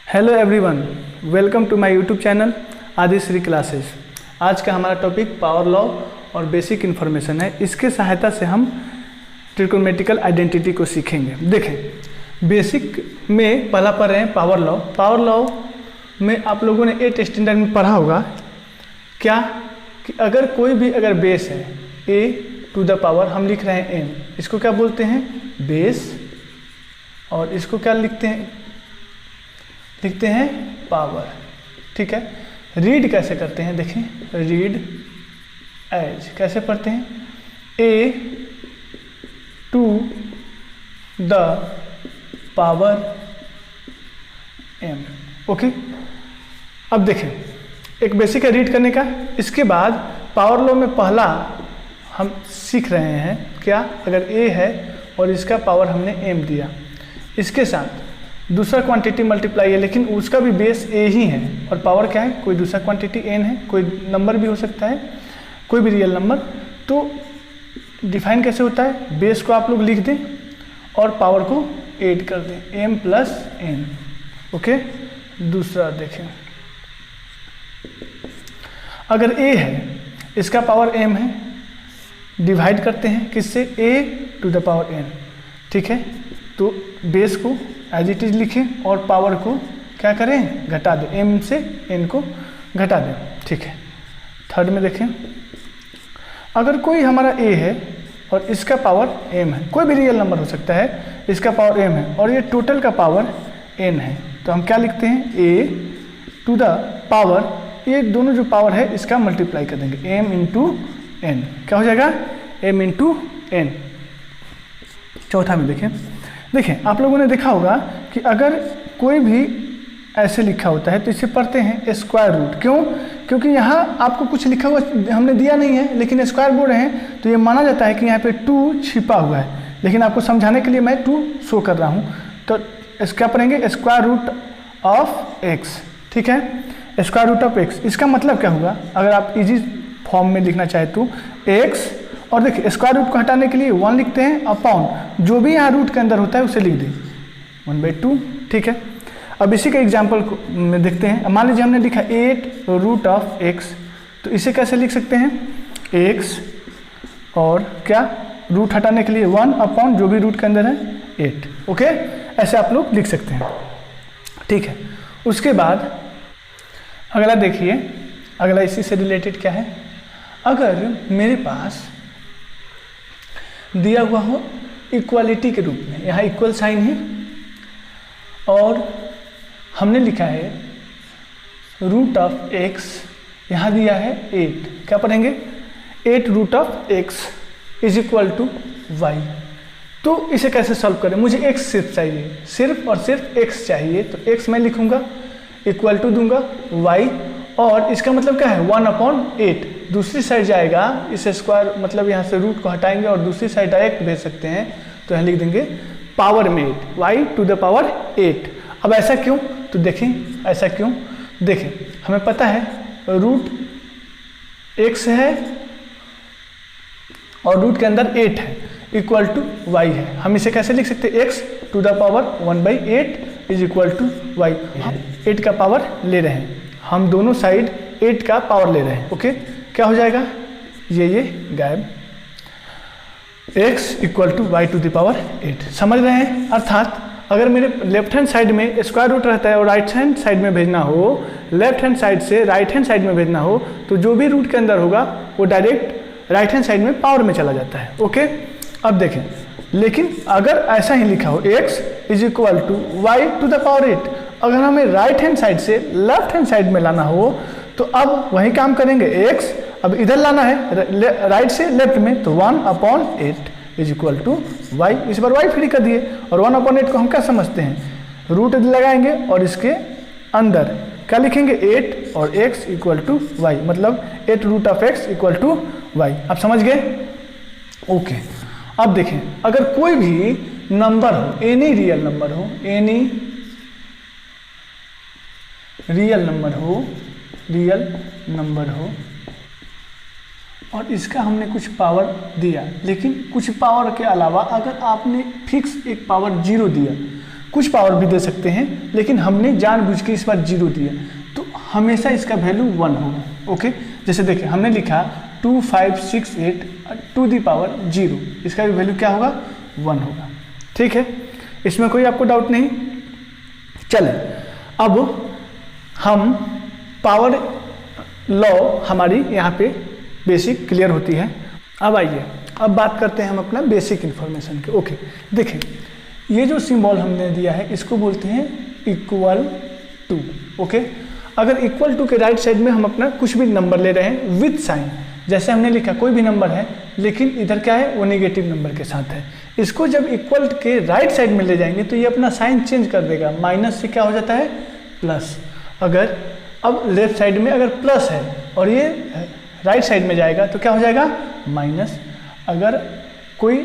Hello everyone, welcome to my YouTube channel Adishree classes. आज का हमारा टॉपिक पावर लॉ और बेसिक इन्फॉर्मेशन है। इसके सहायता से हम ट्रिकोनोमेट्रिकल आइडेंटिटी को सीखेंगे। देखें, बेसिक में पहला पढ़ रहे हैं पावर लॉ। पावर लॉ में आप लोगों ने 8th स्टैंडर्ड में पढ़ा होगा क्या कि अगर कोई भी बेस है a टू द पावर, हम लिख रहे हैं n, इसको क्या बोलते हैं? बेस। और इसको क्या लिखते हैं पावर। ठीक है। रीड कैसे करते हैं? देखें, रीड एज कैसे पढ़ते हैं? a to the power m। Okay, अब देखें, एक बेसिक है रीड करने का। इसके बाद पावर लॉ में पहला हम सीख रहे हैं क्या, अगर a है और इसका पावर हमने m दिया, इसके साथ दूसरा क्वांटिटी मल्टीप्लाई है, लेकिन उसका भी बेस a ही है और पावर क्या है? कोई दूसरा क्वांटिटी n है, कोई नंबर भी हो सकता है, कोई भी रियल नंबर। तो डिफाइन कैसे होता है? बेस को आप लोग लिख दें और पावर को ऐड कर दें, m प्लस n। ओके, दूसरा देखें, अगर a है, इसका पावर m है, डिवाइड करते हैं किससे? a to the power n। ठीक है, तो बेस को एज इट इज लिखें और पावर को क्या करें? घटा दें, m से n को घटा दें। ठीक है। थर्ड में देखें, अगर कोई हमारा a है और इसका पावर m है, कोई भी रियल नंबर हो सकता है, इसका पावर m है और ये टोटल का पावर n है, तो हम क्या लिखते हैं? a टू द पावर, ये दोनों जो पावर है इसका मल्टीप्लाई कर देंगे, m इंटू n। क्या हो जाएगा? m into n। चौथा में देखें, आप लोगों ने देखा होगा कि अगर कोई भी ऐसे लिखा होता है तो इसे पढ़ते हैं स्क्वायर रूट। क्यों? क्योंकि यहाँ आपको कुछ लिखा हुआ हमने दिया नहीं है, लेकिन स्क्वायर बोल रहे हैं तो ये माना जाता है कि यहाँ पे 2 छिपा हुआ है, लेकिन आपको समझाने के लिए मैं 2 शो कर रहा हूँ। तो क्या पढ़ेंगे? Square root of x। ठीक है, स्क्वायर रूट ऑफ x। इसका मतलब क्या होगा? अगर आप इजी फॉर्म में लिखना चाहे तो x, और देखिए स्क्वायर रूट को हटाने के लिए 1 लिखते हैं, अपॉन जो भी यहाँ रूट के अंदर होता है उसे लिख दें 1/2। ठीक है, अब इसी का एग्जाम्पल में देखते हैं। मान लीजिए हमने लिखा 8 रूट ऑफ x, तो इसे कैसे लिख सकते हैं? x और क्या, रूट हटाने के लिए 1 अपॉन जो भी रूट के अंदर है 8। ओके, ऐसे आप लोग लिख सकते हैं। ठीक है, उसके बाद अगला देखिए, अगला इसी से रिलेटेड क्या है? अगर मेरे पास दिया हुआ हो इक्वालिटी के रूप में, यहाँ इक्वल साइन है और हमने लिखा है रूट ऑफ x, यहाँ दिया है 8। क्या पढ़ेंगे? 8 root of x is equal to y। तो इसे कैसे सॉल्व करें? मुझे x सिर्फ चाहिए, सिर्फ और सिर्फ x चाहिए, तो x मैं लिखूंगा, इक्वल टू दूंगा y, और इसका मतलब क्या है? 1/8। दूसरी साइड जाएगा, इस स्क्वायर मतलब यहाँ से रूट को हटाएंगे और दूसरी साइड डायरेक्ट भेज सकते हैं, तो यहाँ लिख देंगे पावर में 8, y टू द पावर 8। अब ऐसा क्यों? तो देखें, ऐसा क्यों? देखें, हमें पता है रूट x है और रूट के अंदर 8 है, इक्वल टू y है। हम इसे कैसे लिख सकते हैं? x to the power 1/8 is equal to y। 8 का पावर ले रहे हैं, हम दोनों साइड 8 का पावर ले रहे हैं। ओके, क्या हो जाएगा? ये गायब, x equal to y to the power 8। समझ रहे हैं? अर्थात अगर मेरे लेफ्ट हैंड साइड में स्क्वायर रूट रहता है और राइट हैंड साइड में भेजना हो, लेफ्ट हैंड साइड से राइट हैंड साइड में भेजना हो, तो जो भी रूट के अंदर होगा वो डायरेक्ट राइट हैंड साइड में पावर में चला जाता है। ओके, अब देखें, लेकिन अगर ऐसा ही लिखा हो x is equal to y to the power 8, अगर हमें राइट हैंड साइड से लेफ्ट हैंड साइड में लाना हो तो अब वही काम करेंगे, x अब इधर लाना है राइट से लेफ्ट में, तो 1/8 इज इक्वल टू वाई। इस बार y फ्री कर दिए, और 1/8 को हम क्या समझते हैं? रूट लगाएंगे और इसके अंदर क्या लिखेंगे? 8 और x इक्वल टू वाई, मतलब 8 root of x equal to y. आप समझ गए? ओके, अब देखें, अगर कोई भी नंबर हो, एनी रियल नंबर हो, एनी रियल नंबर हो और इसका हमने कुछ पावर दिया, लेकिन कुछ पावर के अलावा अगर आपने फिक्स एक पावर 0 दिया, कुछ पावर भी दे सकते हैं, लेकिन हमने जानबूझ के इस बार 0 दिया, तो हमेशा इसका वैल्यू 1 होगा। ओके, जैसे देखिए हमने लिखा 2568 टू दी पावर 0, इसका भी वैल्यू क्या होगा? 1 होगा। ठीक है, इसमें कोई आपको डाउट नहीं। चले, अब हम पावर लॉ हमारी यहाँ पे बेसिक क्लियर होती है। अब आइए, अब बात करते हैं हम अपना बेसिक इन्फॉर्मेशन के। ओके, देखें ये जो सिंबल हमने दिया है इसको बोलते हैं इक्वल टू। ओके, अगर इक्वल टू के राइट साइड में हम अपना कुछ भी नंबर ले रहे हैं विथ साइन, जैसे हमने लिखा कोई भी नंबर है लेकिन इधर क्या है, वो नेगेटिव नंबर के साथ है, इसको जब इक्वल के राइट साइड में ले जाएंगे तो ये अपना साइन चेंज कर देगा, माइनस से क्या हो जाता है प्लस। अगर अब लेफ्ट साइड में अगर प्लस है और ये राइट साइड में जाएगा तो क्या हो जाएगा माइनस। अगर कोई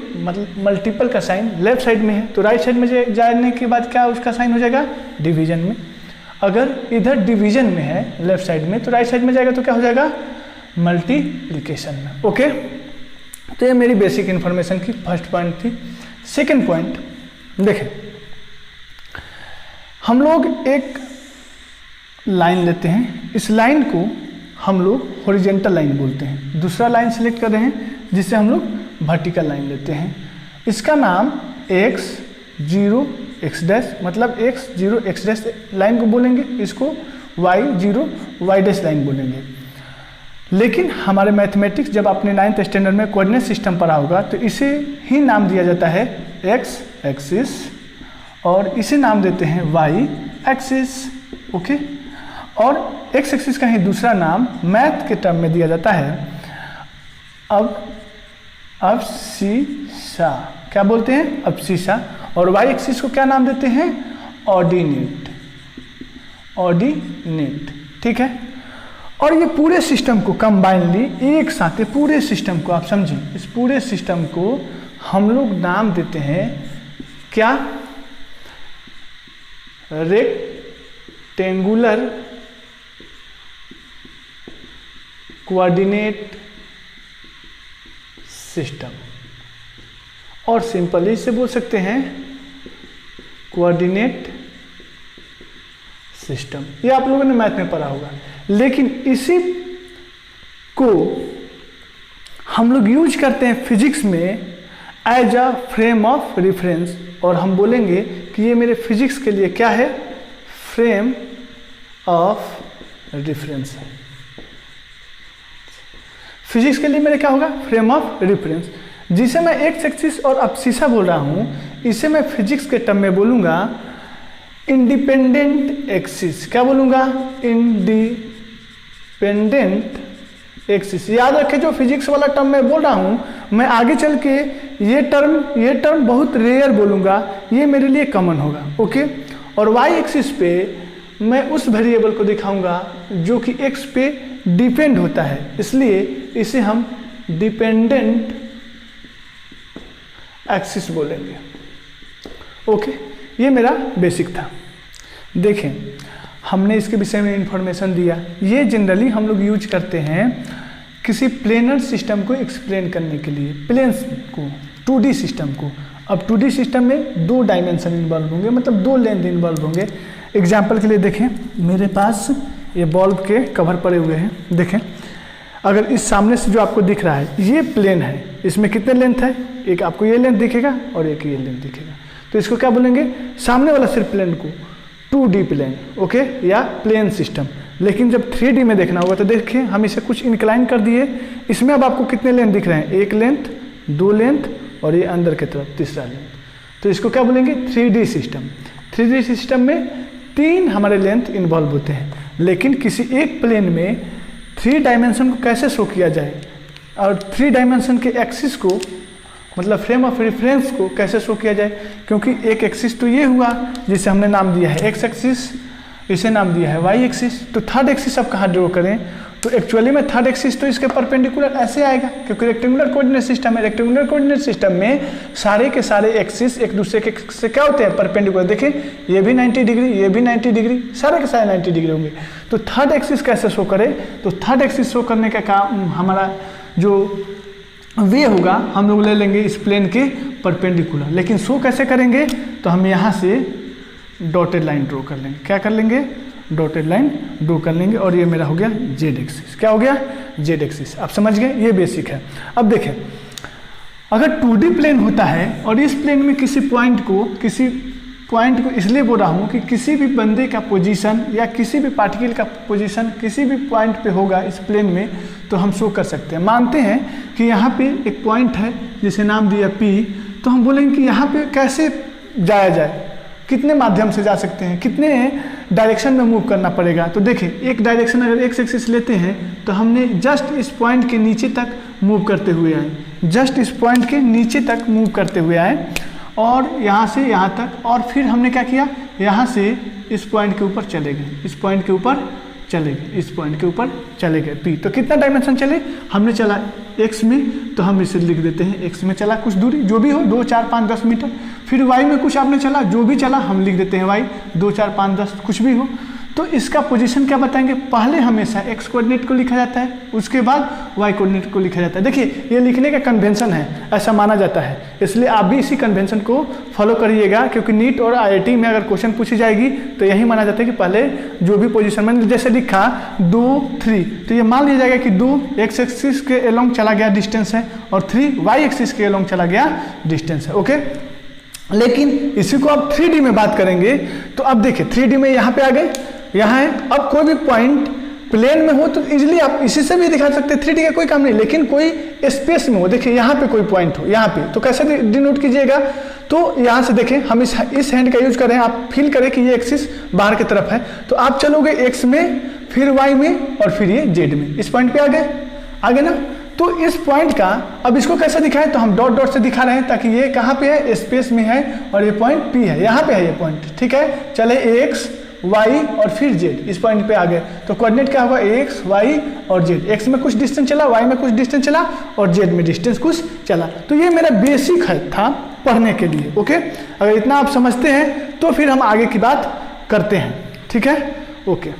मल्टीपल का साइन लेफ्ट साइड में है तो राइट साइड में जाने के बाद क्या उसका साइन हो जाएगा डिवीजन में। अगर इधर डिवीजन में है लेफ्ट साइड में तो राइट साइड में जाएगा तो क्या हो जाएगा मल्टीप्लिकेशन में। ओके, तो ये मेरी बेसिक इन्फॉर्मेशन की फर्स्ट पॉइंट थी। सेकंड पॉइंट देखें, हम लोग एक लाइन लेते हैं, इस लाइन को हम लोग हॉरिजॉन्टल लाइन बोलते हैं। दूसरा लाइन सेलेक्ट कर रहे हैं जिससे हम लोग वर्टिकल लाइन लेते हैं, इसका नाम x0 x डैश मतलब x0 x डैश लाइन को बोलेंगे, इसको y0 y डैश लाइन बोलेंगे। लेकिन हमारे मैथमेटिक्स जब आपने 9th स्टैंडर्ड में कोऑर्डिनेट सिस्टम पढ़ा होगा तो इसे ही नाम दिया जाता है x एक्सिस और इसे नाम देते हैं y एक्सिस। ओके, और x एक्सिस का ही दूसरा नाम मैथ के टर्म में दिया जाता है अबसीसा, क्या बोलते हैं अबसीसा। और y एक्सिस को क्या नाम देते हैं ऑर्डिनेट, ऑर्डिनेट। ठीक है, और ये पूरे सिस्टम को कंबाइनली एक साथ पूरे सिस्टम को आप समझिए, इस पूरे सिस्टम को हम लोग नाम देते हैं क्या रेक्टेंगुलर कोऑर्डिनेट सिस्टम, और सिंपली इसे बोल सकते हैं कोऑर्डिनेट सिस्टम। ये आप लोगों ने मैथ में पढ़ा होगा, लेकिन इसी को हम लोग यूज करते हैं फिजिक्स में as a frame of reference, और हम बोलेंगे कि ये मेरे फिजिक्स के लिए क्या है फ्रेम ऑफ रेफरेंस है। फिजिक्स के लिए मेरे क्या होगा फ्रेम ऑफ रेफरेंस, जिसे मैं एक्स एक्सिस और अबसीसा बोल रहा हूं, इसे मैं फिजिक्स के टर्म में बोलूंगा इंडिपेंडेंट एक्सिस। क्या बोलूंगा इंडिपेंडेंट एक्सिस। याद रखें जो फिजिक्स वाला टर्म मैं बोल रहा हूं, मैं आगे चल के ये टर्म बहुत रेयर बोलूंगा, ये मेरे लिए कॉमन होगा। ओके, और वाई एक्सिस पे मैं उस वेरिएबल को दिखाऊंगा जो कि एक्स पे डिपेंड होता है, इसलिए इसे हम डिपेंडेंट एक्सिस बोलेंगे। ओके, ये मेरा बेसिक था। देखें, हमने इसके विषय में इंफॉर्मेशन दिया, ये जनरली हम लोग यूज करते हैं किसी प्लेनर सिस्टम को एक्सप्लेन करने के लिए, प्लेन्स को, 2D सिस्टम को। अब 2D सिस्टम में 2 डायमेंशन इन्वॉल्व होंगे, मतलब 2 लेंथ इन्वॉल्व होंगे। एग्जाम्पल के लिए देखें, मेरे पास ये बल्ब के कवर पड़े हुए हैं। देखें, अगर इस सामने से जो आपको दिख रहा है ये प्लेन है, इसमें कितने लेंथ है, एक आपको ये लेंथ दिखेगा और एक ये लेंथ दिखेगा, तो इसको क्या बोलेंगे सामने वाला सिर्फ प्लेन को 2D प्लेन। ओके, या प्लेन सिस्टम। लेकिन जब 3D में देखना होगा तो देखिए हम इसे कुछ इंक्लाइन कर दिए, इसमें अब आपको कितने लेंथ दिख रहे हैं, एक लेंथ, 2 लेंथ और ये अंदर की तरफ तीसरा लेंथ, तो इसको क्या बोलेंगे 3D सिस्टम। 3D सिस्टम में 3 हमारे लेंथ इन्वॉल्व होते हैं, लेकिन किसी एक प्लेन में 3 डायमेंशन को कैसे शो किया जाए और 3 डायमेंशन के एक्सिस को मतलब फ्रेम ऑफ रेफरेंस को कैसे शो किया जाए, क्योंकि एक एक्सिस तो ये हुआ जिसे हमने नाम दिया है एक्स एक्सिस, इसे नाम दिया है वाई एक्सिस, तो थर्ड एक्सिस अब कहाँ ड्रॉ करें, तो एक्चुअली में थर्ड एक्सिस तो इसके परपेंडिकुलर ऐसे आएगा, क्योंकि रेक्टेंगुलर कोऑर्डिनेट सिस्टम है। रेक्टेंगुलर कोऑर्डिनेट सिस्टम में सारे के सारे एक्सिस एक दूसरे के से क्या होते हैं परपेंडिकुलर। देखिए ये भी 90 डिग्री, ये भी 90 डिग्री, सारे के सारे 90 डिग्री होंगे। तो थर्ड एक्सिस कैसे शो करे, तो थर्ड एक्सिस शो करने का काम हमारा जो वे होगा हम लोग ले लेंगे इस प्लेन के परपेंडिकुलर। लेकिन शो कैसे करेंगे, तो हम यहाँ से डॉटेड लाइन ड्रॉ कर लेंगे। क्या कर लेंगे? डॉटेड लाइन ड्रॉ कर लेंगे और ये मेरा हो गया जेड एक्सिस। क्या हो गया? Z axis. आप समझ गए? ये बेसिक है। अब देखें, अगर 2D प्लेन होता है और इस प्लेन में किसी पॉइंट को इसलिए बोल रहा हूँ कि किसी भी बंदे का पोजीशन या किसी भी पार्टिकल का पोजीशन किसी भी पॉइंट पे होगा इस प्लेन में, तो हम शो कर सकते हैं। मानते हैं कि यहाँ पे एक पॉइंट है जिसे नाम दिया P, तो हम बोलेंगे कि यहाँ पे कैसे जाया जाए, कितने माध्यम से जा सकते हैं, कितने डायरेक्शन में मूव करना पड़ेगा। तो देखिए, एक डायरेक्शन अगर एक्स एक्सिस लेते हैं तो हमने जस्ट इस पॉइंट के नीचे तक मूव करते हुए आए, जस्ट इस पॉइंट के नीचे तक मूव करते हुए आए और यहाँ से यहाँ तक, और फिर हमने क्या किया, यहाँ से इस पॉइंट के ऊपर चले गए, इस पॉइंट के ऊपर चले गए, इस पॉइंट के ऊपर चले गए P। तो कितना डायमेंशन चले? हमने चला x में, तो हम इसे लिख देते हैं x में चला कुछ दूरी, जो भी हो 2, 4, 5, 10 मीटर। फिर y में कुछ आपने चला, जो भी चला हम लिख देते हैं y, 2, 4, 5, 10 कुछ भी हो। तो इसका पोजीशन क्या बताएंगे? पहले हमेशा x कोऑर्डिनेट को लिखा जाता है, उसके बाद y कोऑर्डिनेट को लिखा जाता है। देखिए, ये लिखने का कन्वेंशन है, ऐसा माना जाता है, इसलिए आप भी इसी कन्वेंशन को फॉलो करिएगा, क्योंकि नीट और IIT में अगर क्वेश्चन पूछी जाएगी तो यही माना जाता है कि पहले जो भी पोजीशन मैंने जैसे लिखा 2, 3, तो ये मान लिया जाएगा कि 2 एक्स एक्सिस के एलोंग चला गया डिस्टेंस है और 3 वाई एक्सिस के एलोंग चला गया डिस्टेंस है। ओके, लेकिन इसी को आप 3D में बात करेंगे तो अब देखिए 3D में यहाँ पे आ गए, यहाँ है। अब कोई भी पॉइंट प्लेन में हो तो इजीली आप इसी से भी दिखा सकते हैं, 3D का कोई काम नहीं। लेकिन कोई स्पेस में हो, देखिए यहाँ पे कोई पॉइंट हो यहाँ पे, तो कैसे डिनोट कीजिएगा? तो यहाँ से देखें, हम इस हैंड का यूज कर रहे हैं, आप फील करें कि ये एक्सिस बाहर की तरफ है, तो आप चलोगे एक्स में, फिर वाई में और फिर ये जेड में, इस पॉइंट पे आ गए ना। तो इस पॉइंट का अब इसको कैसे दिखाएं? तो हम डॉट डॉट से दिखा रहे हैं ताकि ये कहाँ पे है, स्पेस में है और ये पॉइंट P है, यहाँ पे है ये पॉइंट। ठीक है, चले एक्स, वाई और फिर जेड, इस पॉइंट पे आ गए। तो कोऑर्डिनेट क्या हुआ? एक्स, वाई और जेड। एक्स में कुछ डिस्टेंस चला, वाई में कुछ डिस्टेंस चला और जेड में डिस्टेंस कुछ चला। तो ये मेरा बेसिक है था पढ़ने के लिए। ओके, अगर इतना आप समझते हैं तो फिर हम आगे की बात करते हैं। ठीक है, ओके।